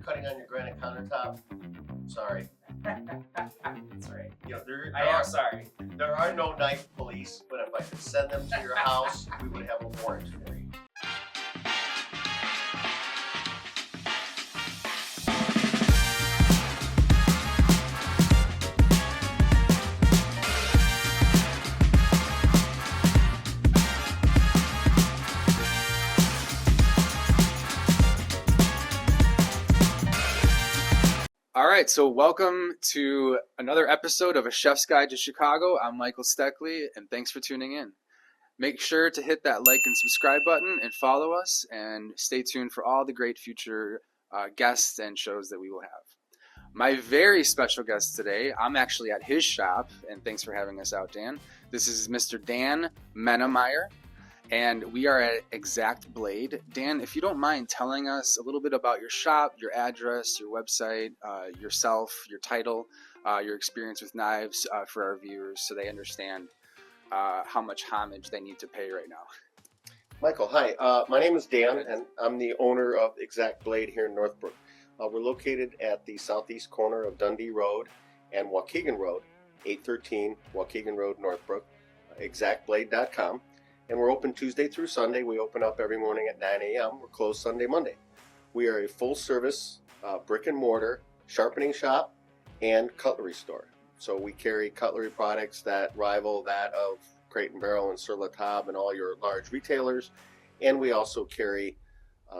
cutting on your granite countertop, sorry. That's right. You know, I am sorry. there are no knife police, but if I could send them to your house, we would have a warrant for you. All right, so welcome to another episode of A Chef's Guide to Chicago. I'm Michael Steckley, and thanks for tuning in. Make sure to hit that like and subscribe button and follow us, and stay tuned for all the great future guests and shows that we will have. My very special guest today, I'm actually at his shop, and thanks for having us out, Dan. This is Mr. Dan Mennemeyer, and we are at Exact Blade. Dan, if you don't mind telling us a little bit about your shop, your address, your website, yourself, your title, your experience with knives for our viewers so they understand how much homage they need to pay right now. Michael, hi. My name is Dan, and I'm the owner of Exact Blade here in Northbrook. We're located at the southeast corner of Dundee Road and Waukegan Road, 813 Waukegan Road, Northbrook, exactblade.com. And we're open Tuesday through Sunday. We open up every morning at 9 a.m. We're closed Sunday, Monday. We are a full-service brick and mortar sharpening shop and cutlery store. So we carry cutlery products that rival that of Crate and Barrel and Sur La Table and all your large retailers. And we also carry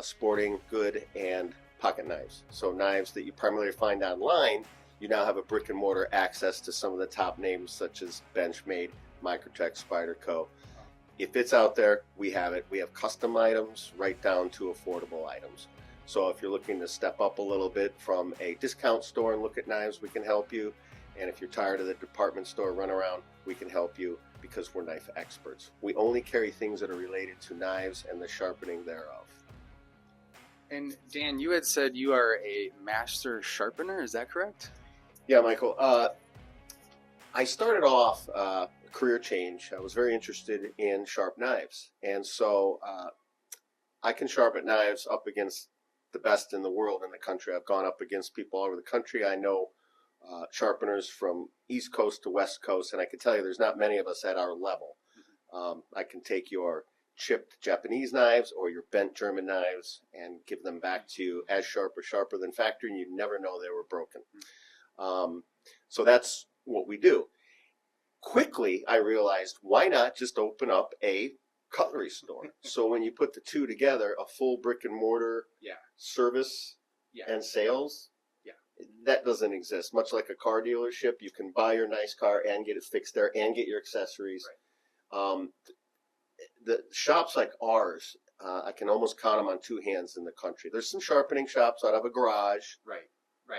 sporting good and pocket knives. So knives that you primarily find online, you now have a brick and mortar access to some of the top names such as Benchmade, Microtech, Spyderco. If it's out there, we have it. We have custom items right down to affordable items. So if you're looking to step up a little bit from a discount store and look at knives, we can help you. And if you're tired of the department store runaround, we can help you because we're knife experts. We only carry things that are related to knives and the sharpening thereof. And Dan, you had said you are a master sharpener, is that correct? Yeah, Michael. I started off career change. I was very interested in sharp knives, and so I can sharpen knives up against the best in the world in the country. I've gone up against people all over the country. I know sharpeners from East Coast to West Coast, and I can tell you there's not many of us at our level. I can take your chipped Japanese knives or your bent German knives and give them back to you as sharp or sharper than factory, and you'd never know they were broken. So that's what we do. Quickly, I realized, why not just open up a cutlery store? So when you put the two together, a full brick and mortar service and sales, that doesn't exist. Much like a car dealership, you can buy your nice car and get it fixed there and get your accessories. Right. The shops like ours, I can almost count them on two hands in the country. There's some sharpening shops out of a garage. Right.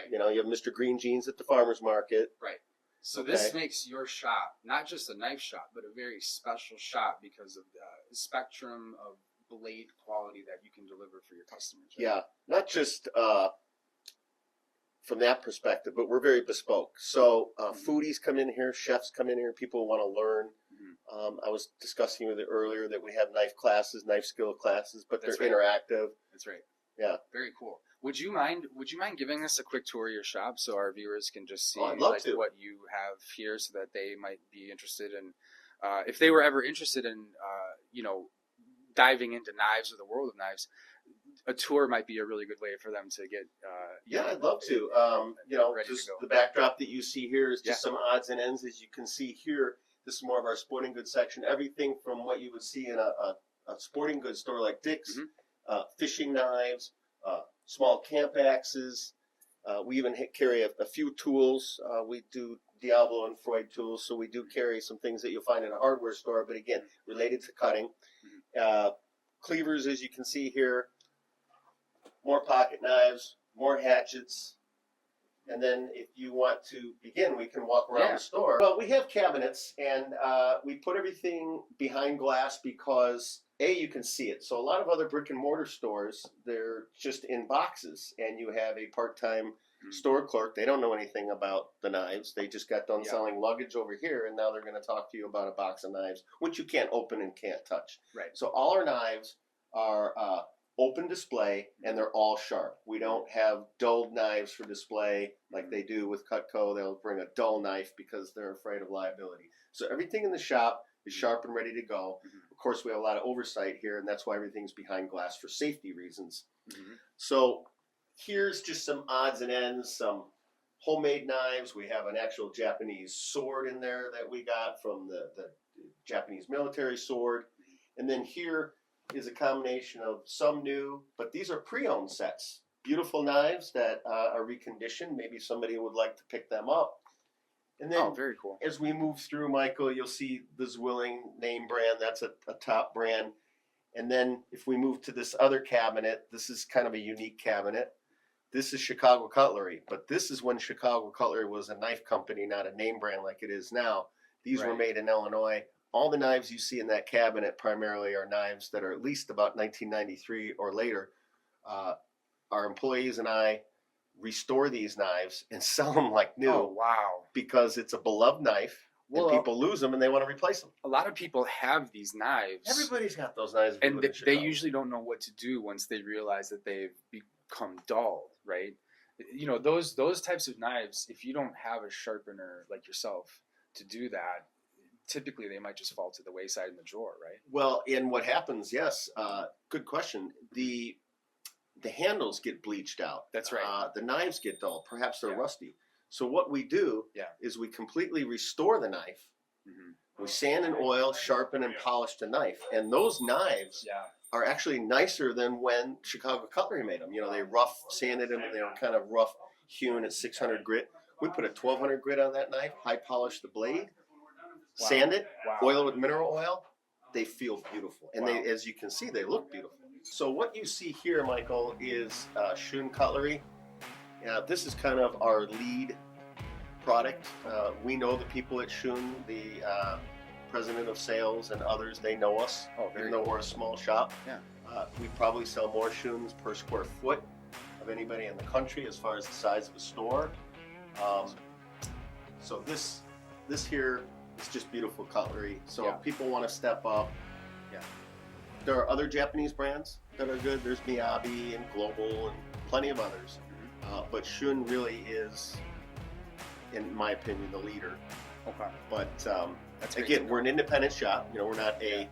You know, you have Mr. Green Jeans at the farmer's market. Right. So this makes your shop not just a knife shop, but a very special shop because of the spectrum of blade quality that you can deliver for your customers. Right? Yeah, not just from that perspective, but we're very bespoke. So foodies come in here, chefs come in here, people want to learn. I was discussing with you earlier that we have knife classes, knife skill classes, but they're interactive. That's right. Yeah. Very cool. Would you mind giving us a quick tour of your shop so our viewers can just see what you have here, so that they might be interested in, if they were ever interested in, diving into knives or the world of knives, a tour might be a really good way for them to get. I'd love to. Just the backdrop that you see here is just some odds and ends. As you can see here, this is more of our sporting goods section. Everything from what you would see in a sporting goods store like Dick's, fishing knives, small camp axes. We even carry a few tools. We do Diablo and Freud tools, so we do carry some things that you'll find in a hardware store, but again, related to cutting. Cleavers, as you can see here, more pocket knives, more hatchets. And then if you want to begin, we can walk around the store. Well, we have cabinets, and we put everything behind glass because, A, you can see it. So a lot of other brick and mortar stores, they're just in boxes, and you have a part-time store clerk. They don't know anything about the knives. They just got done selling luggage over here, and now they're going to talk to you about a box of knives, which you can't open and can't touch. Right. So all our knives are open display, and they're all sharp. We don't have dulled knives for display like they do with Cutco. They'll bring a dull knife because they're afraid of liability. So everything in the shop is sharp and ready to go. Of course, we have a lot of oversight here, and that's why everything's behind glass for safety reasons. So here's just some odds and ends, some homemade knives. We have an actual Japanese sword in there that we got from the Japanese military sword. And then here is a combination of some new, but these are pre-owned sets. Beautiful knives that are reconditioned. Maybe somebody would like to pick them up. And then very cool. As we move through, Michael, you'll see the Zwilling name brand. That's a top brand. And then if we move to this other cabinet, this is kind of a unique cabinet. This is Chicago Cutlery, but this is when Chicago Cutlery was a knife company, not a name brand like it is now. These were made in Illinois. All the knives you see in that cabinet primarily are knives that are at least about 1993 or later. Our employees and I restore these knives and sell them like new. Oh, wow. Because it's a beloved knife, and people lose them and they want to replace them. A lot of people have these knives. Everybody's got those knives. And they usually don't know what to do once they realize that they've become dull, right? You know, those types of knives, if you don't have a sharpener like yourself to do that, typically they might just fall to the wayside in the drawer, right? Well, and what happens, yes, good question. The handles get bleached out. That's right. The knives get dull. Perhaps they're rusty. So what we do is we completely restore the knife. We sand and oil, sharpen and polish the knife. And those knives are actually nicer than when Chicago Cutlery made them. You know, they rough sanded them and they were kind of rough hewn at 600 grit. We put a 1200 grit on that knife, high polish the blade, sand it, oil it with mineral oil. They feel beautiful. And they, as you can see, they look beautiful. So what you see here, Michael, is Shun Cutlery. This is kind of our lead product. We know the people at Shun, the president of sales and others, they know us, even though we're a small shop. We probably sell more Shuns per square foot of anybody in the country as far as the size of a store. So this here is just beautiful cutlery. So if people want to step up, there are other Japanese brands that are good. There's Miyabi and Global and plenty of others. But Shun really is, in my opinion, the leader. Okay. But That's again, we're an independent shop. You know, we're not a,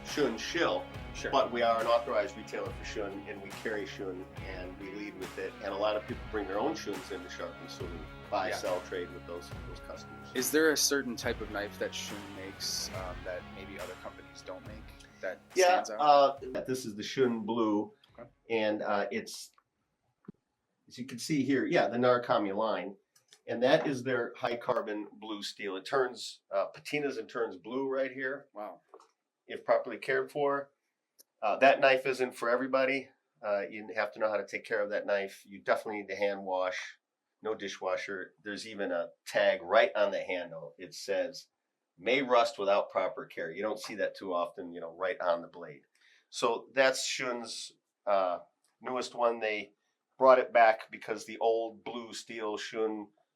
Shun shill. Sure. But we are an authorized retailer for Shun, and we carry Shun, and we lead with it. And a lot of people bring their own Shuns into sharpen, so we buy, sell, trade with those customers. Is there a certain type of knife that Shun makes that maybe other companies don't make that stands out? This is the Shun Blue, and it's, as you can see here, the Narukami line, and that is their high carbon blue steel. It turns patinas and turns blue right here. Wow. If properly cared for. That knife isn't for everybody. You have to know how to take care of that knife. You definitely need to hand wash, no dishwasher. There's even a tag right on the handle. It says, may rust without proper care. You don't see that too often, right on the blade. So that's Shun's newest one. They brought it back because the old blue steel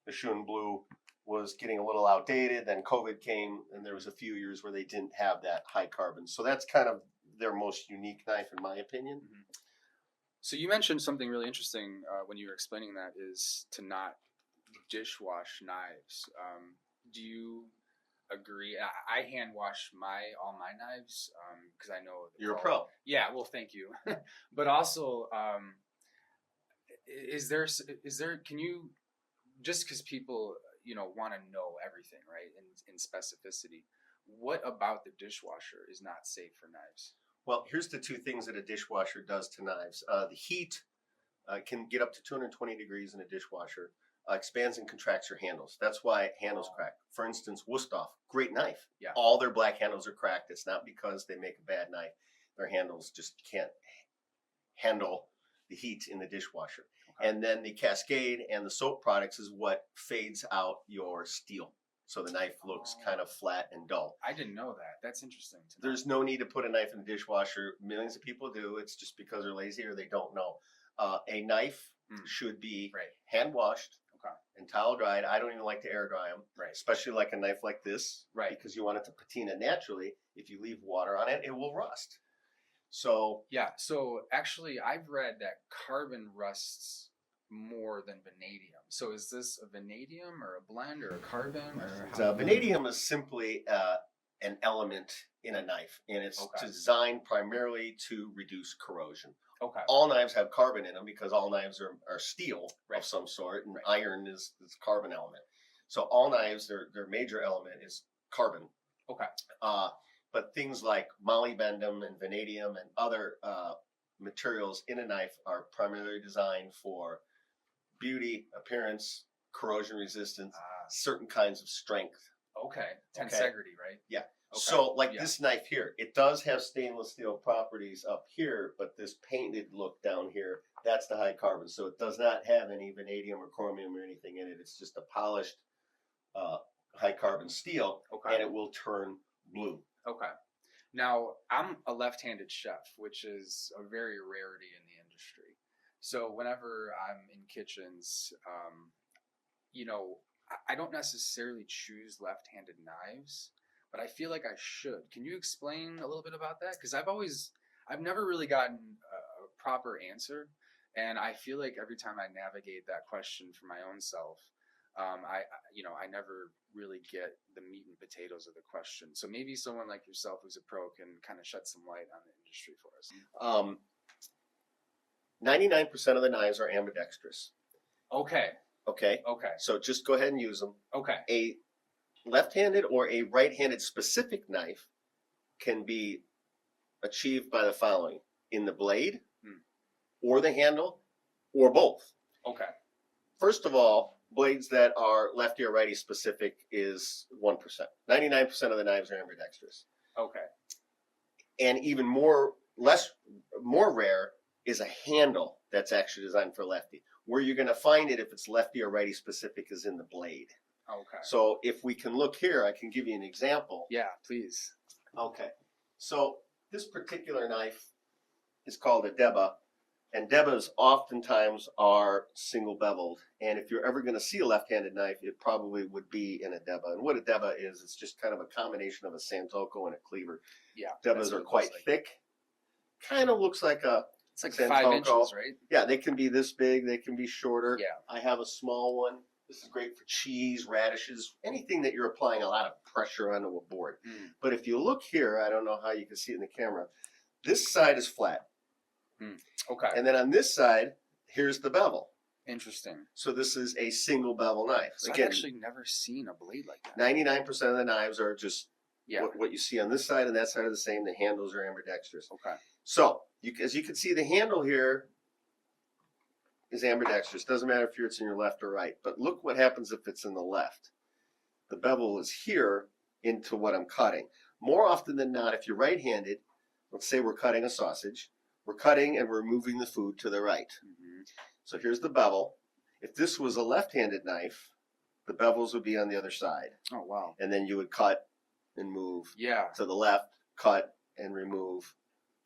the Shun Blue, was getting a little outdated. Then COVID came, and there was a few years where they didn't have that high carbon. So that's kind of their most unique knife, in my opinion. So you mentioned something really interesting when you were explaining that, is to not dishwash knives. Do you agree? I hand wash all my knives because I know you're a pro. Yeah, well, thank you. But also, is there? Can you, just because people want to know everything, right, in specificity, what about the dishwasher is not safe for knives? Well, here's the two things that a dishwasher does to knives. The heat can get up to 220 degrees in a dishwasher, expands and contracts your handles. That's why handles crack. For instance, Wusthof, great knife. Yeah. All their black handles are cracked. It's not because they make a bad knife. Their handles just can't handle the heat in the dishwasher. Okay. And then the Cascade and the soap products is what fades out your steel. So the knife looks kind of flat and dull. I didn't know that. That's interesting to know. There's no need to put a knife in the dishwasher. Millions of people do. It's just because they're lazy or they don't know. A knife should be hand washed and towel dried. I don't even like to air dry them, especially like a knife like this, because you want it to patina naturally. If you leave water on it, it will rust. So Yeah. So actually, I've read that carbon rusts more than vanadium. So is this a vanadium or a blend or a carbon or how? vanadium is simply an element in a knife, and it's Okay. designed primarily to reduce corrosion. Okay. All knives have carbon in them because all knives are steel Right. of some sort, and Right. iron is carbon element. So all knives, their major element is carbon. Okay. But things like molybdenum and vanadium and other materials in a knife are primarily designed for beauty, appearance, corrosion resistance, certain kinds of strength. Okay. Tensegrity, right? Yeah. Okay. So like this knife here, it does have stainless steel properties up here, but this painted look down here, that's the high carbon. So it does not have any vanadium or chromium or anything in it. It's just a polished high carbon steel, Okay. and it will turn blue. Okay. Now, I'm a left-handed chef, which is a very rarity in the industry. So whenever I'm in kitchens, you know, I don't necessarily choose left-handed knives, but I feel like I should. Can you explain a little bit about that? Because I've never really gotten a proper answer, and I feel like every time I navigate that question for my own self, I never really get the meat and potatoes of the question. So maybe someone like yourself who's a pro can kind of shed some light on the industry for us. 99% of the knives are ambidextrous. Okay. Okay. Okay. So just go ahead and use them. Okay. A left-handed or a right-handed specific knife can be achieved by the following: in the blade, or the handle, or both. Okay. First of all, blades that are lefty or righty specific is 1%. 99% of the knives are ambidextrous. Okay. And even more rare is a handle that's actually designed for lefty. Where you're going to find it if it's lefty or righty specific is in the blade. Okay. So if we can look here, I can give you an example. Yeah, please. Okay. So this particular knife is called a deba, and debas oftentimes are single beveled. And if you're ever going to see a left-handed knife, it probably would be in a deba. And what a deba is, it's just kind of a combination of a santoko and a cleaver. Yeah. Debas are quite thick. Kind of looks like a It's like santoko. 5 inches, right? Yeah, they can be this big, they can be shorter. Yeah. I have a small one. This is great for cheese, radishes, anything that you're applying a lot of pressure onto a board. But if you look here, I don't know how you can see it in the camera, this side is flat. Okay. And then on this side, here's the bevel. Interesting. So this is a single bevel knife. So Again, I've actually never seen a blade like that. 99% of the knives are just Yeah. what you see on this side and that side are the same. The handles are ambidextrous. Okay. So as you can see, the handle here is ambidextrous. Doesn't matter if it's in your left or right. But look what happens if it's in the left. The bevel is here into what I'm cutting. More often than not, if you're right-handed, let's say we're cutting a sausage, we're cutting and we're moving the food to the right. So here's the bevel. If this was a left-handed knife, the bevels would be on the other side. Oh, wow. And then you would cut and move to the left, cut and remove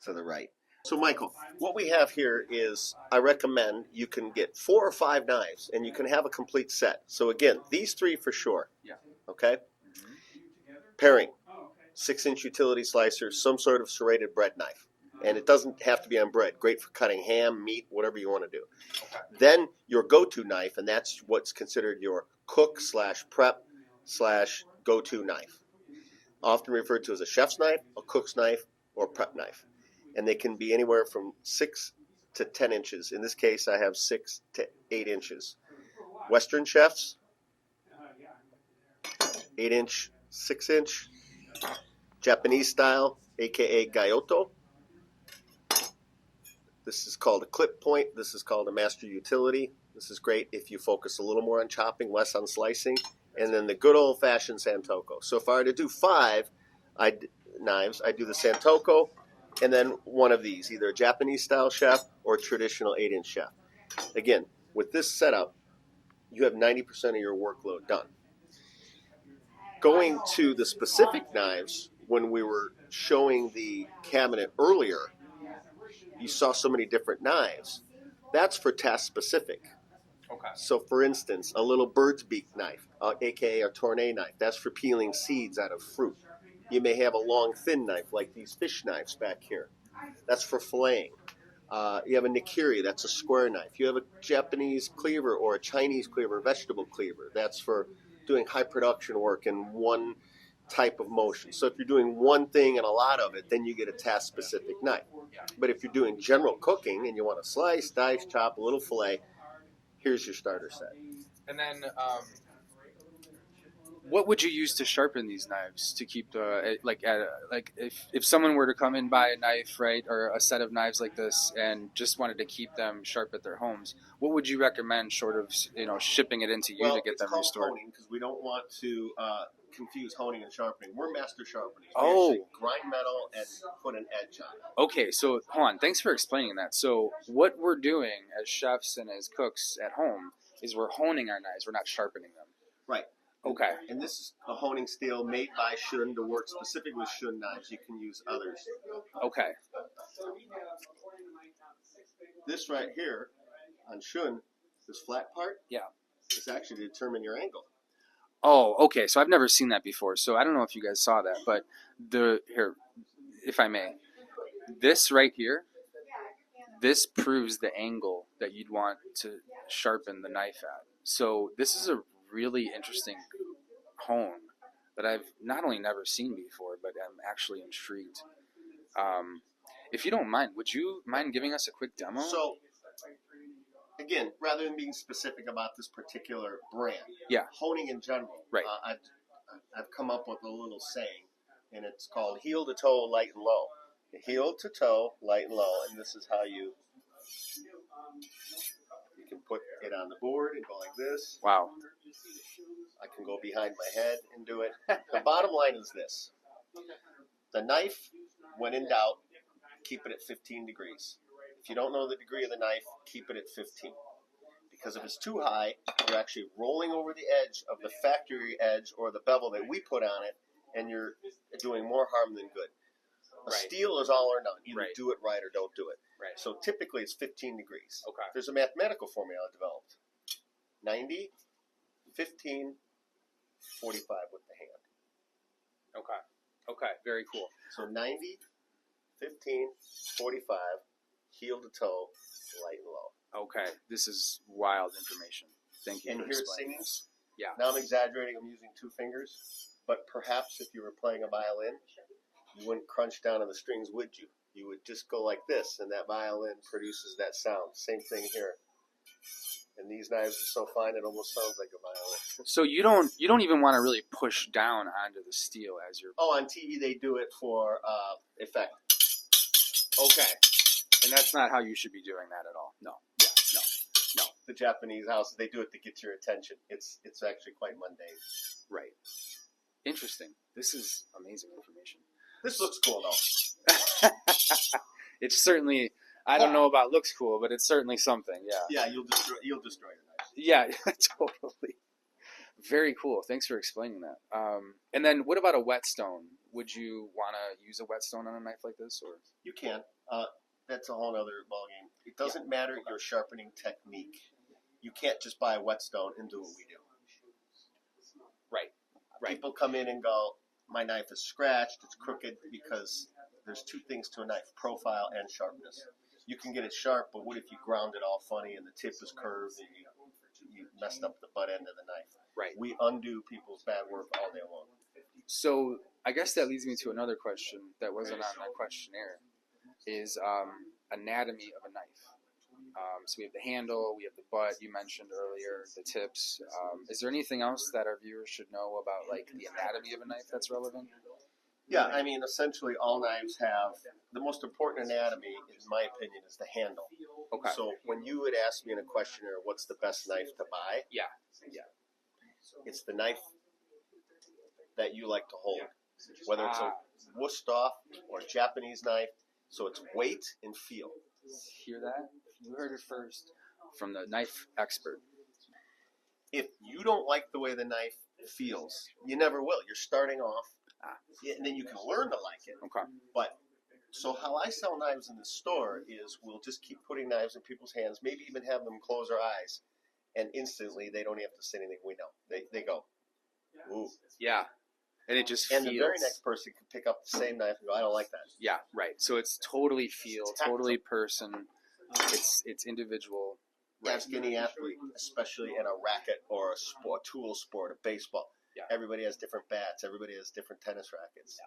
to the right. So Michael, what we have here is, I recommend you can get 4 or 5 knives and you can have a complete set. So again, these 3 for sure. Yeah. Okay? Paring, 6-inch utility slicer, some sort of serrated bread knife. And it doesn't have to be on bread. Great for cutting ham, meat, whatever you want to do. Okay. Then your go-to knife, and that's what's considered your cook/prep/go-to knife. Often referred to as a chef's knife, a cook's knife, or prep knife. And they can be anywhere from 6 to 10 inches. In this case, I have 6 to 8 inches. Western chefs, 8-inch, 6-inch. Japanese style, aka Gyoto. This is called a clip point. This is called a master utility. This is great if you focus a little more on chopping, less on slicing. And then the good old-fashioned santoko. So if I were to do 5 knives, I do the santoko, and then one of these, either a Japanese-style chef or a traditional 8-inch chef. Again, with this setup, you have 90% of your workload done. Going to the specific knives, when we were showing the cabinet earlier, you saw so many different knives. That's for task specific. Okay. So for instance, a little bird's beak knife, aka a tournet knife, that's for peeling seeds out of fruit. You may have a long, thin knife like these fish knives back here. That's for filleting. You have a nikiri, that's a square knife. You have a Japanese cleaver or a Chinese cleaver, vegetable cleaver. That's for doing high production work in one type of motion. So if you're doing one thing and a lot of it, then you get a task specific knife. But if you're doing general cooking and you want to slice, dice, chop, a little fillet, here's your starter set. And then, what would you use to sharpen these knives to keep the like if someone were to come and buy a knife, right, or a set of knives like this and just wanted to keep them sharp at their homes, what would you recommend, short of shipping it into you to get them restored? Honing, because we don't want to confuse honing and sharpening. We're master sharpeners. We Oh. actually grind metal and put an edge on it. Okay, so hold on. Thanks for explaining that. So what we're doing as chefs and as cooks at home is we're honing our knives. We're not sharpening them. Right. Okay. And this is a honing steel made by Shun to work specifically with Shun knives. You can use others. Okay. This right here on Shun, this flat part, Yeah, is actually to determine your angle. Oh, okay. So I've never seen that before. So I don't know if you guys saw that, but here, if I may, this right here, this proves the angle that you'd want to sharpen the knife at. So this is a really interesting hone that I've not only never seen before, but I'm actually intrigued. If you don't mind, would you mind giving us a quick demo? So, again, rather than being specific about this particular brand, Yeah. honing in general, Right. I've come up with a little saying, and it's called heel to toe, light and low. Heel to toe, light and low, and this is how you can put it on the board and go like this. Wow. I can go behind my head and do it. The bottom line is this. The knife, when in doubt, keep it at 15 degrees. If you don't know the degree of the knife, keep it at 15. Because if it's too high, you're actually rolling over the edge of the factory edge or the bevel that we put on it, and you're doing more harm than good. A Right. steel is all or none. Either Right. do it right or don't do it. Right. So typically it's 15 degrees. Okay. There's a mathematical formula developed. 90, 15, 45 with the hand. Okay. Okay. Very cool. So 90, 15, 45, heel to toe, light and low. Okay. This is wild information. Thank you And for here it's explaining. singing. Yeah. Now I'm exaggerating. I'm using two fingers. But perhaps if you were playing a violin, you wouldn't crunch down on the strings, would you? You would just go like this, and that violin produces that sound. Same thing here. And these knives are so fine it almost sounds like a violin. So you don't even want to really push down onto the steel as you're. Oh, on TV they do it for effect. Okay. And that's not how you should be doing that at all. No. Yeah. No. The Japanese houses, they do it to get your attention. It's actually quite mundane. Right. Interesting. This is amazing information. This looks cool though. It's certainly. I don't know about looks cool, but it's certainly something. Yeah. Yeah, you'll destroy your knife. Yeah. Totally. Very cool. Thanks for explaining that. And then, what about a whetstone? Would you want to use a whetstone on a knife like this, or? You can. That's a whole other ballgame. It doesn't matter your sharpening technique. You can't just buy a whetstone and do what we do. Right. People come in and go, my knife is scratched, it's crooked, because there's two things to a knife, profile and sharpness. You can get it sharp, but what if you ground it all funny and the tip is curved and you messed up the butt end of the knife? Right. We undo people's bad work all day long. So I guess that leads me to another question that wasn't on that questionnaire, is anatomy of a knife. So we have the handle, we have the butt, you mentioned earlier, the tips. Is there anything else that our viewers should know about, like, the anatomy of a knife that's relevant? Yeah, I mean, essentially all knives have, the most important anatomy, in my opinion, is the handle. Okay. So when you would ask me in a questionnaire, what's the best knife to buy? Yeah. It's the knife that you like to hold. Whether it's a Wusthof or a Japanese knife. So it's weight and feel. Hear that? You heard it first from the knife expert. If you don't like the way the knife feels, you never will. You're starting off, and then you can learn to like it. Okay. But so how I sell knives in the store is we'll just keep putting knives in people's hands, maybe even have them close their eyes, and instantly they don't have to say anything. We know. They go, ooh. Yeah. And it just And feels. the very next person can pick up the same knife and go, I don't like that. Yeah, right. So it's totally feel, tactile. totally person. It's individual. Right. Ask any athlete, especially in a racket or a sport, tool sport, a baseball. Yeah. Everybody has different bats. Everybody has different tennis rackets.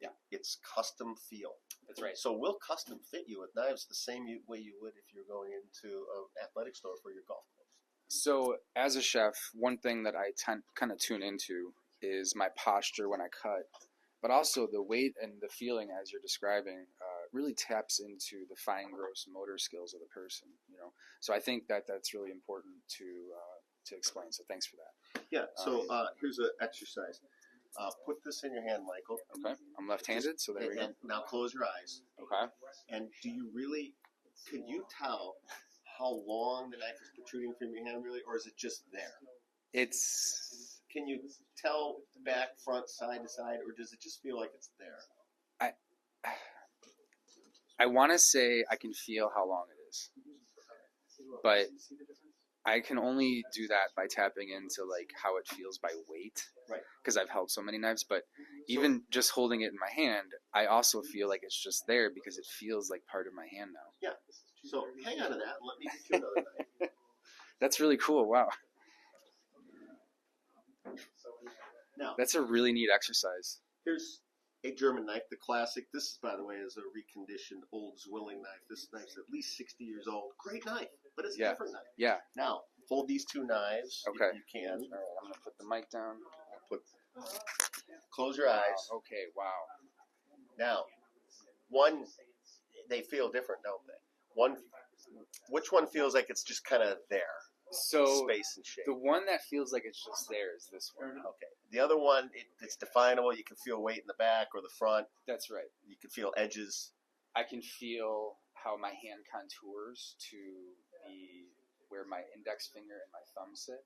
Yeah. It's custom feel. That's right. So we'll custom fit you with knives the same way you would if you're going into an athletic store for your golf clubs. So as a chef, one thing that I kind of tune into is my posture when I cut, but also the weight and the feeling as you're describing really taps into the fine, gross motor skills of the person. So I think that's really important to explain. So thanks for that. Yeah. So here's an exercise. Put this in your hand, Michael. Okay. I'm left-handed, so there we go. And now close your eyes. Okay. And can you tell how long the knife is protruding from your hand, really, or is it just there? Can you tell back, front, side to side, or does it just feel like it's there? I want to say I can feel how long it is, but I can only do that by tapping into like how it feels by weight, right? Because I've held so many knives. But even just holding it in my hand, I also feel like it's just there because it feels like part of my hand now. Yeah. So hang on to that and let me get you another knife. That's really cool. Wow. Now that's a really neat exercise. Here's a German knife, the classic. This, by the way, is a reconditioned old Zwilling knife. This knife's at least 60 years old. Great knife, but it's a different knife. Yeah. Now, hold these two knives okay. if you can. All right, I'm going to put the mic down. Close your eyes. Okay, wow. Now, they feel different, don't they? Which one feels like it's just kind of there? So space and shape. The one that feels like it's just there is this one. Okay. The other one, it's definable. You can feel weight in the back or the front. That's right. You can feel edges. I can feel how my hand contours to where my index finger and my thumb sit.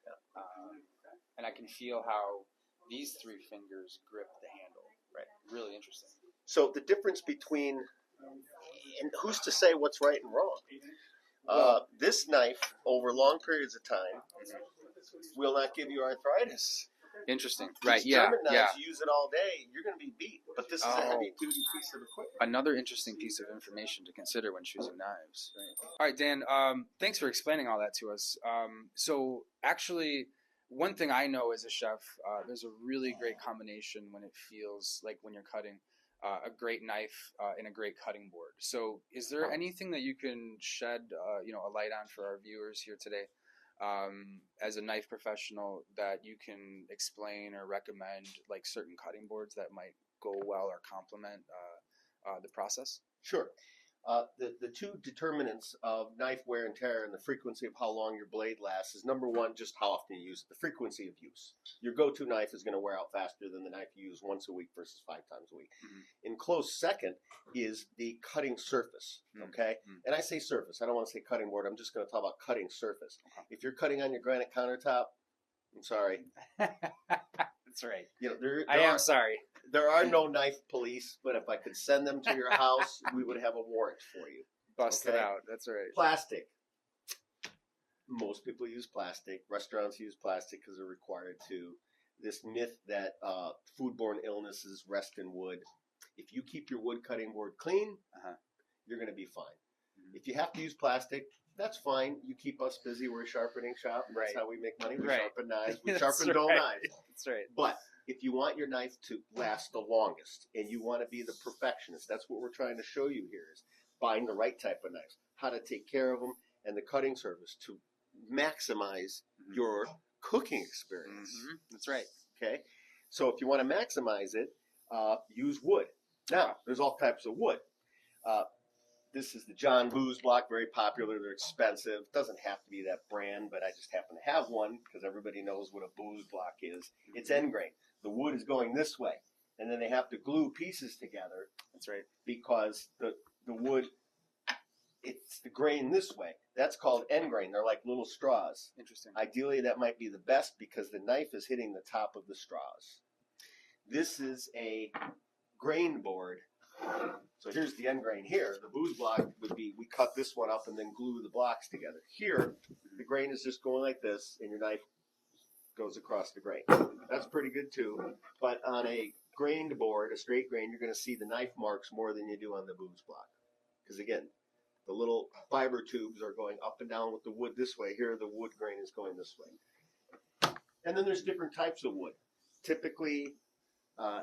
Yeah. And I can feel how these three fingers grip the handle. Right. Really interesting. So the difference between, and who's to say what's right and wrong? This knife, over long periods of time, will not give you arthritis. Interesting. These right, yeah. German knives, you use it all day, you're going to be beat. But this is a heavy-duty piece of equipment. Another interesting piece of information to consider when choosing knives. Right. All right, Dan, thanks for explaining all that to us. So actually, one thing I know as a chef, there's a really great combination when it feels like when you're cutting a great knife and a great cutting board. So is there anything that you can shed a light on for our viewers here today as a knife professional that you can explain or recommend, like certain cutting boards that might go well or complement the process? Sure. The two determinants of knife wear and tear and the frequency of how long your blade lasts is, number one, just how often you use it, the frequency of use. Your go-to knife is going to wear out faster than the knife you use once a week versus 5 times a week. Mm-hmm. In close second is the cutting surface, okay? Mm-hmm. And I say surface. I don't want to say cutting board. I'm just going to talk about cutting surface. Okay. If you're cutting on your granite countertop, I'm sorry. That's right. I am sorry. There are no knife police, but if I could send them to your house, we would have a warrant for you. Bust it out. That's right. Plastic. Most people use plastic. Restaurants use plastic because they're required to. This myth that foodborne illnesses rest in wood. If you keep your wood cutting board clean, you're going to be fine. Mm-hmm. If you have to use plastic, that's fine. You keep us busy. We're a sharpening shop. That's how we make money. We sharpen knives. We sharpen dull knives. That's right. But if you want your knife to last the longest and you want to be the perfectionist, that's what we're trying to show you here is find the right type of knives, how to take care of them, and the cutting surface to maximize your cooking experience. Mm-hmm. That's right. Okay? So if you want to maximize it, use wood. Now, there's all types of wood. This is the John Booz block, very popular. They're expensive. Doesn't have to be that brand, but I just happen to have one because everybody knows what a Booz block is. It's end grain. The wood is going this way, and then they have to glue pieces together. That's right. Because the wood, it's the grain this way. That's called end grain. They're like little straws. Interesting. Ideally, that might be the best because the knife is hitting the top of the straws. This is a grain board. So here's the end grain here. The Booz block would be, we cut this one up and then glue the blocks together. Here, the grain is just going like this, and your knife goes across the grain. That's pretty good too. But on a grained board, a straight grain, you're going to see the knife marks more than you do on the booze block. Because again, the little fiber tubes are going up and down with the wood this way. Here, the wood grain is going this way. And then there's different types of wood. Typically,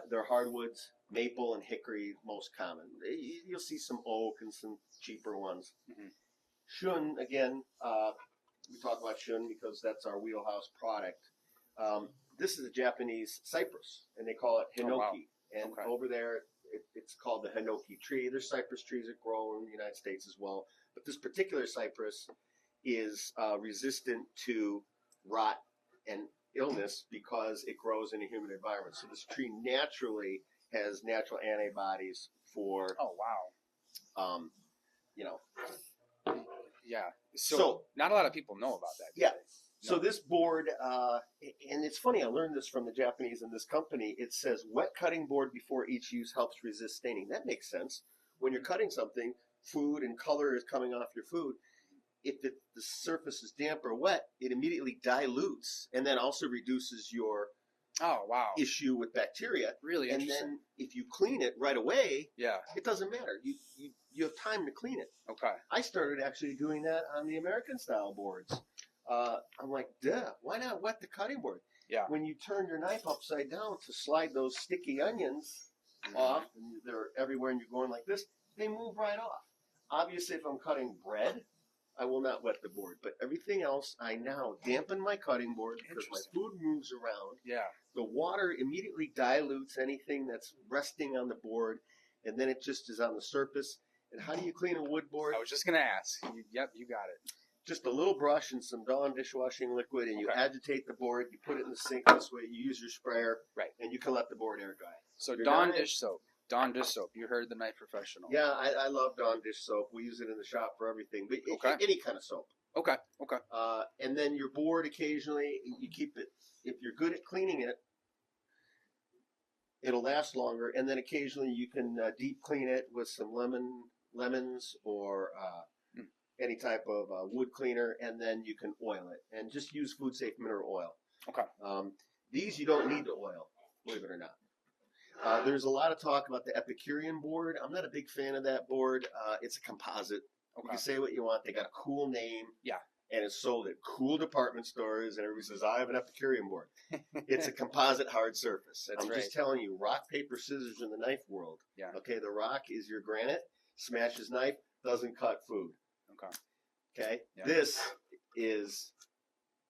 they're hardwoods. Maple and hickory, most common. You'll see some oak and some cheaper ones. Mm-hmm. Shun, again, we talk about shun because that's our wheelhouse product. This is a Japanese cypress, and they call it hinoki. Oh, wow. And Okay. over there, it's called the hinoki tree. There's cypress trees that grow in the United States as well. But this particular cypress is resistant to rot and illness because it grows in a humid environment. So this tree naturally has natural antibodies for, Oh, wow. you know. Yeah. So not a lot of people know about that. do Yeah. they? So No. this board, and it's funny, I learned this from the Japanese in this company. It says wet cutting board before each use helps resist staining. That makes sense. When you're cutting something, food and color is coming off your food. If the surface is damp or wet, it immediately dilutes and then also reduces your Oh, wow. issue with bacteria. Really And interesting. then if you clean it right away, Yeah. it doesn't matter. You have time to clean it. Okay. I started actually doing that on the American style boards. I'm like, duh, why not wet the cutting board? Yeah. When you turn your knife upside down to slide those sticky onions off, and they're everywhere and you're going like this, they move right off. Obviously, if I'm cutting bread, I will not wet the board. But everything else, I now dampen my cutting board because my Interesting. food moves around. Yeah. The water immediately dilutes anything that's resting on the board, and then it just is on the surface. And how do you clean a wood board? I was just gonna ask. Yep, you got it. Just a little brush and some Dawn dishwashing liquid, and you Okay. agitate the board. You put it in the sink this way. You use your sprayer, Right. and you can let the board air dry. So Your Dawn knife- dish soap. Dawn dish soap. You heard the knife professional. Yeah, I love Dawn dish soap. We use it in the shop for everything, but Okay. any kind of soap. Okay. Okay. And then your board occasionally, you keep it. If you're good at cleaning it, it'll last longer. And then occasionally you can deep clean it with some lemons or any type of wood cleaner, and then you can oil it. And just use food safe mineral oil. Okay. These you don't need to oil, believe it or not. There's a lot of talk about the Epicurean board. I'm not a big fan of that board. It's a composite. You Okay. can say what you want. They got a cool name. Yeah. And it's sold at cool department stores, and everybody says, I have an Epicurean board. It's a composite hard surface. That's I'm right. just telling you, rock, paper, scissors in the knife world. Yeah. Okay, the rock is your granite, smashes knife, doesn't cut food. Okay. Okay? Yeah. This is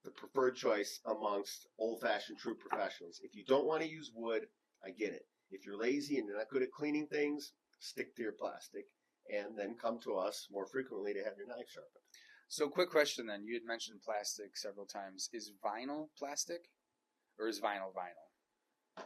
the preferred choice amongst old-fashioned true professionals. If you don't want to use wood, I get it. If you're lazy and you're not good at cleaning things, stick to your plastic, and then come to us more frequently to have your knife sharpened. So quick question then. You had mentioned plastic several times. Is vinyl plastic? Or is vinyl vinyl?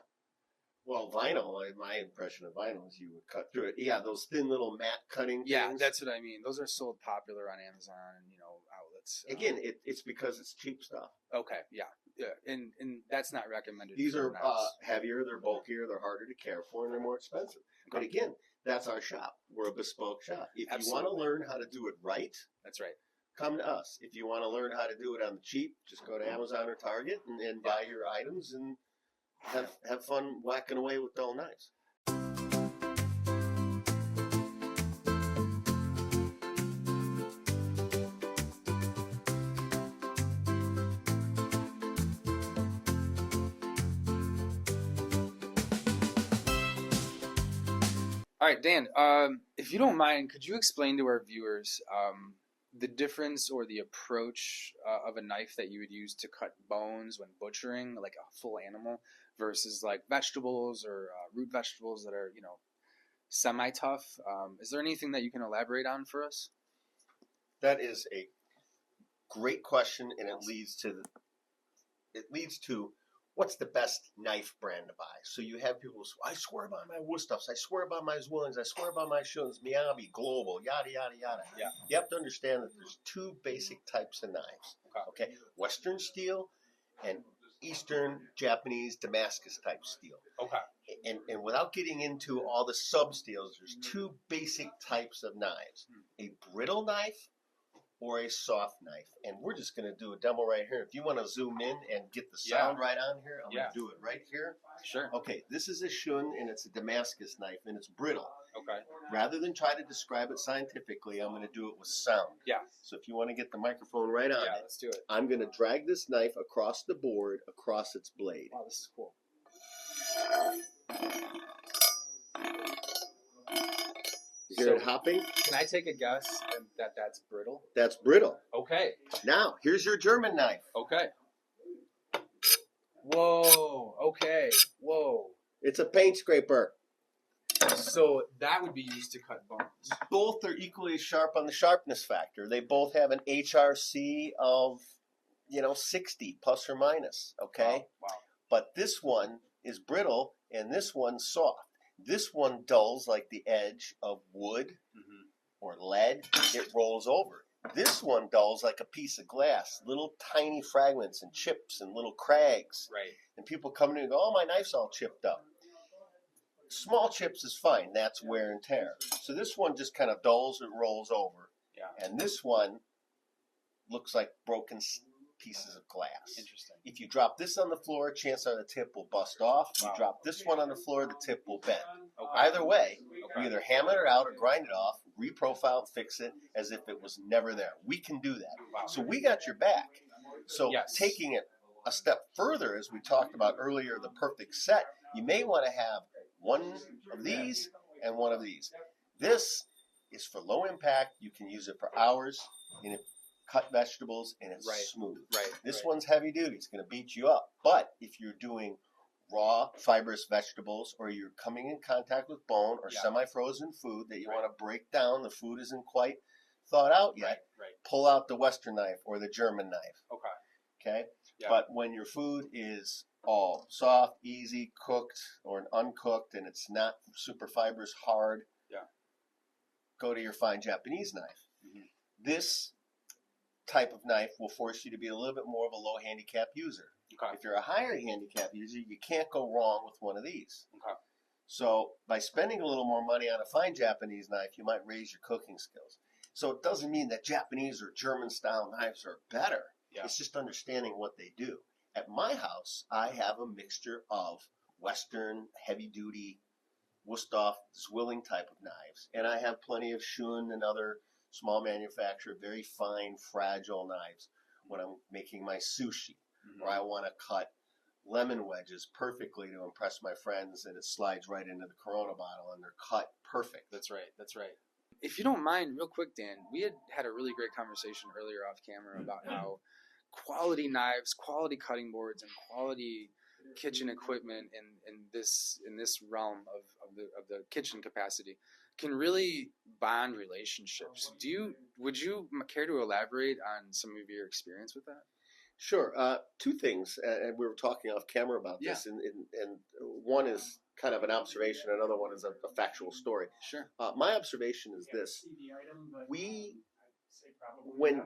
Well, vinyl, my impression of vinyl is you would cut through it. Yeah, those thin little matte cutting Yeah, things. that's what I mean. Those are sold popular on Amazon and, outlets. Again, it's because it's cheap stuff. Okay, yeah. Yeah. And that's not recommended. These for are knives. heavier, they're bulkier, they're harder to care for, and they're more expensive. But Okay. again, that's our shop. We're a bespoke shop. If you want to Absolutely. learn how to do it right, That's right. come to us. If you want to learn how to do it on the cheap, just go to Amazon or Target and buy your items and have fun whacking away with dull knives. All right, Dan, if you don't mind, could you explain to our viewers the difference or the approach of a knife that you would use to cut bones when butchering, like a full animal, versus like vegetables or root vegetables that are, semi-tough? Is there anything that you can elaborate on for us? That is a great question, and it leads to what's the best knife brand to buy. So you have people say, I swear by my Woodstuffs, I swear by my Zwillings, I swear by my Shuns, Miyabi, Global, yada, yada, yada. Yeah. You have to understand that there's two basic types of knives. Okay? Western steel and Eastern Japanese Damascus type steel. Okay. And without getting into all the sub steels, there's two basic types of knives. A brittle knife or a soft knife. And we're just going to do a demo right here. If you want to zoom in and get the sound right on here, I'm going to do it right here. Sure. Okay, this is a shun, and it's a Damascus knife, and it's brittle. Okay. Rather than try to describe it scientifically, I'm going to do it with sound. Yeah. So if you want to get the microphone right on it, let's do it. I'm going to drag this knife across the board, across its blade. Wow, this is cool. You hear it hopping? Can I take a guess that that's brittle? That's brittle. Okay. Now, here's your German knife. Okay. Whoa. Okay. Whoa. It's a paint scraper. So that would be used to cut bones. Both are equally sharp on the sharpness factor. They both have an HRC of, 60 plus or minus. Okay. Wow. But this one is brittle and this one's soft. This one dulls like the edge of wood or lead. It rolls over. This one dulls like a piece of glass, little tiny fragments and chips and little crags. Right. And people come in and go, oh, my knife's all chipped up. Small chips is fine. That's wear and tear. So this one just kind of dulls and rolls over. Yeah. And this one looks like broken pieces of glass. Interesting. If you drop this on the floor, chances are the tip will bust off. Wow. You drop this one on the floor, the tip will bend. Okay. Either way, you either hammer it out or grind it off, reprofile and fix it as if it was never there. We can do that. Wow. So we got your back. So Yes. taking it a step further, as we talked about earlier, the perfect set, you may want to have one of these and one of these. This is for low impact. You can use it for hours, and it cut vegetables, and it's smooth. Right. This one's heavy duty. It's going to beat you up. But if you're doing raw fibrous vegetables, or you're coming in contact with bone or semi-frozen food that you want to break down, the food isn't quite thought out yet, pull out the Western knife or the German knife. Okay? Yeah. But when your food is all soft, easy, cooked, or uncooked, and it's not super fibrous, hard, go to your fine Japanese knife. This type of knife will force you to be a little bit more of a low handicap user. Okay. If you're a higher handicap user, you can't go wrong with one of these. Okay. So by spending a little more money on a fine Japanese knife, you might raise your cooking skills. So it doesn't mean that Japanese or German style knives are better. Yeah. It's just understanding what they do. At my house, I have a mixture of Western, heavy-duty, Wusthof, Zwilling type of knives. And I have plenty of Shun and other small manufacturer, very fine, fragile knives when I'm making my sushi. Or I want to cut lemon wedges perfectly to impress my friends, and it slides right into the Corona bottle, and they're cut perfect. That's right. If you don't mind, real quick, Dan, we had a really great conversation earlier off camera about how quality knives, quality cutting boards, and quality kitchen equipment in this realm of the kitchen capacity can really bond relationships. Would you care to elaborate on some of your experience with that? Sure. Two things, and we were talking off camera about this, and one is kind of an observation, another one is a factual story. Sure. My observation is this: when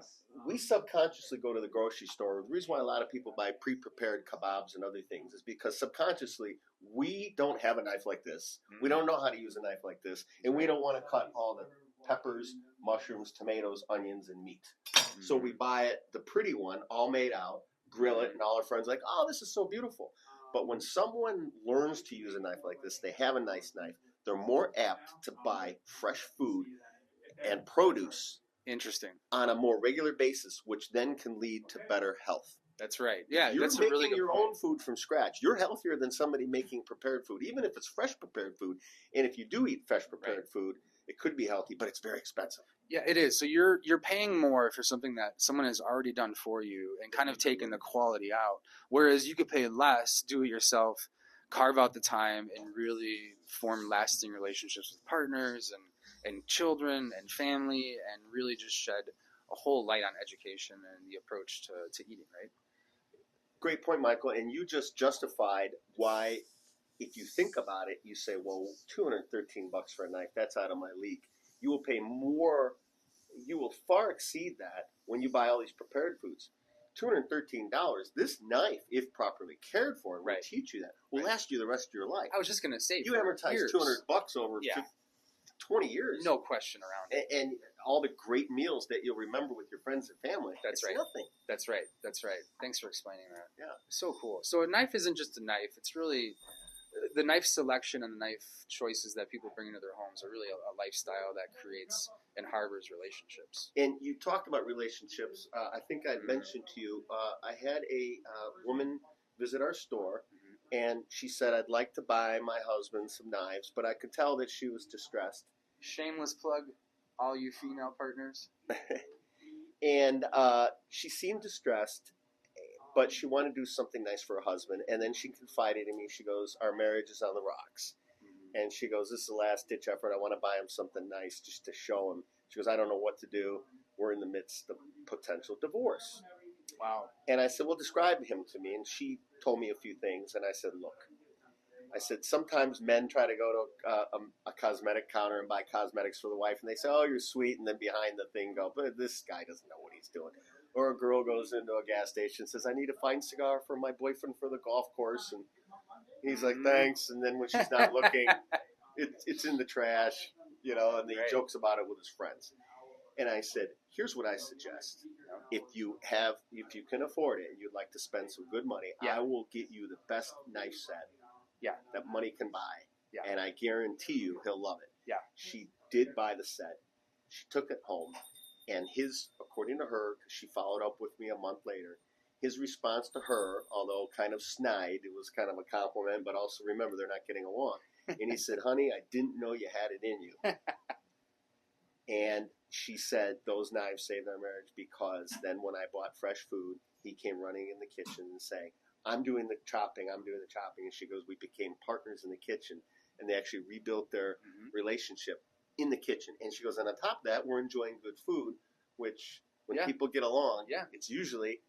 we subconsciously go to the grocery store, the reason why a lot of people buy pre-prepared kebabs and other things is because subconsciously we don't have a knife like this. We don't know how to use a knife like this, and we don't want to cut all the peppers, mushrooms, tomatoes, onions, and meat. So we buy it, the pretty one, all made out, grill it, and all our friends are like, oh, this is so beautiful. But when someone learns to use a knife like this, they have a nice knife, they're more apt to buy fresh food and produce on a more regular basis, which then can lead to better health. That's right. Yeah, you're that's making a really good your point. own food from scratch. You're healthier than somebody making prepared food, even if it's fresh prepared food. And if you do eat fresh prepared food, it could be healthy, but it's very expensive. Yeah, it is. So you're paying more for something that someone has already done for you and kind of taken the quality out. Whereas you could pay less, do it yourself, carve out the time, and really form lasting relationships with partners and children and family, and really just shed a whole light on education and the approach to eating, right? Great point, Michael. And you just justified why, if you think about it, you say, well, $213 for a knife, that's out of my league. You will pay more, you will far exceed that when you buy all these prepared foods. $213, this knife, if properly cared for, will teach you that, will last you the rest of your life. I was just going to say, you amortize $200 over 20 years. No question around it. And all the great meals that you'll remember with your friends and family. That's right. Nothing. That's right. That's right. Thanks for explaining that. Yeah. So cool. So a knife isn't just a knife. It's really the knife selection and the knife choices that people bring into their homes are really a lifestyle that creates and harbors relationships. And you talked about relationships. I think I mentioned to you, I had a woman visit our store, and she said, I'd like to buy my husband some knives, but I could tell that she was distressed. Shameless plug, all you female partners. And she seemed distressed, but she wanted to do something nice for her husband. And then she confided in me. She goes, our marriage is on the rocks. And she goes, this is the last ditch effort. I want to buy him something nice just to show him. She goes, I don't know what to do. We're in the midst of potential divorce. Wow. And I said, well, describe him to me. And she told me a few things. And I said, look, I said, sometimes men try to go to a cosmetic counter and buy cosmetics for the wife. And they say, oh, you're sweet. And then behind the thing go, but this guy doesn't know what he's doing. Or a girl goes into a gas station and says, I need a fine cigar for my boyfriend for the golf course. And he's like, thanks. And then when she's not looking, it's in the trash, you know, and he jokes about it with his friends. And I said, here's what I suggest. If you can afford it and you'd like to spend some good money, I will get you the best knife set that money can buy. Yeah. And I guarantee you he'll love it. Yeah. She did buy the set. She took it home. And according to her, because she followed up with me a month later, his response to her, although kind of snide, it was kind of a compliment, but also remember they're not getting along. And he said, honey, I didn't know you had it in you. And she said those knives saved our marriage because then when I bought fresh food, he came running in the kitchen and saying, I'm doing the chopping. And she goes, we became partners in the kitchen. And they actually rebuilt their relationship in the kitchen. And she goes, and on top of that, we're enjoying good food, which when people get along, it's usually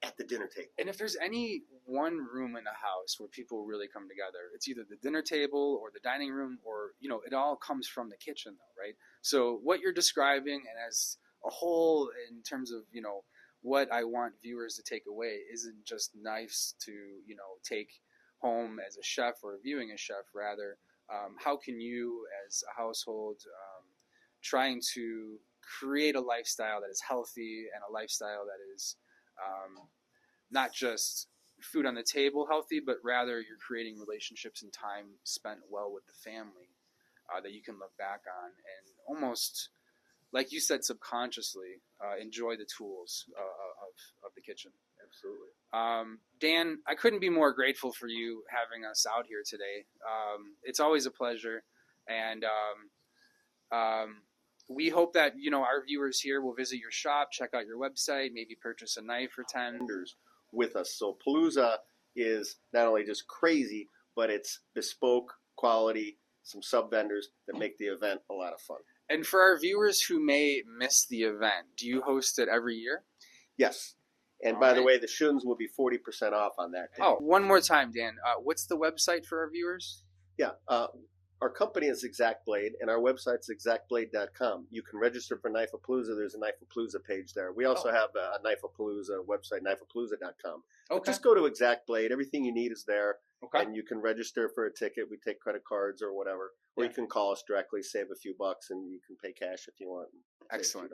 at the dinner table. And if there's any one room in a house where people really come together, it's either the dinner table or the dining room, or, you know, it all comes from the kitchen though, right? So what you're describing, and as a whole, in terms of, you know, what I want viewers to take away isn't just knives to, you know, take home as a chef or viewing a chef, rather, how can you as a household trying to create a lifestyle that is healthy and a lifestyle that is not just food on the table healthy, but rather you're creating relationships and time spent well with the family that you can look back on and almost, like you said, subconsciously enjoy the tools of the kitchen. Absolutely. Dan, I couldn't be more grateful for you having us out here today. It's always a pleasure, and we hope that, you know, our viewers here will visit your shop, check out your website, maybe purchase a knife or 10. With us. So Palooza is not only just crazy, but it's bespoke quality, some sub vendors that make the event a lot of fun. And for our viewers who may miss the event, do you host it every year? Yes. And by the way, the Shuns will be 40% off on that day. Oh, one more time, Dan. What's the website for our viewers? Yeah. Our company is Exact Blade, and our website's exactblade.com. You can register for Knifeapalooza. There's a Knifeapalooza page there. We also have a Knifeapalooza website, knifeapalooza.com. Okay. Just go to Exact Blade. Everything you need is there. Okay. And you can register for a ticket. We take credit cards or whatever. Or you can call us directly, save a few bucks, and you can pay cash if you want. Excellent.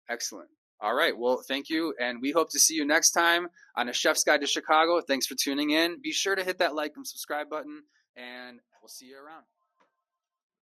Excellent. All right. Well, thank you. And we hope to see you next time on A Chef's Guide to Chicago. Thanks for tuning in. Be sure to hit that like and subscribe button, and we'll see you around.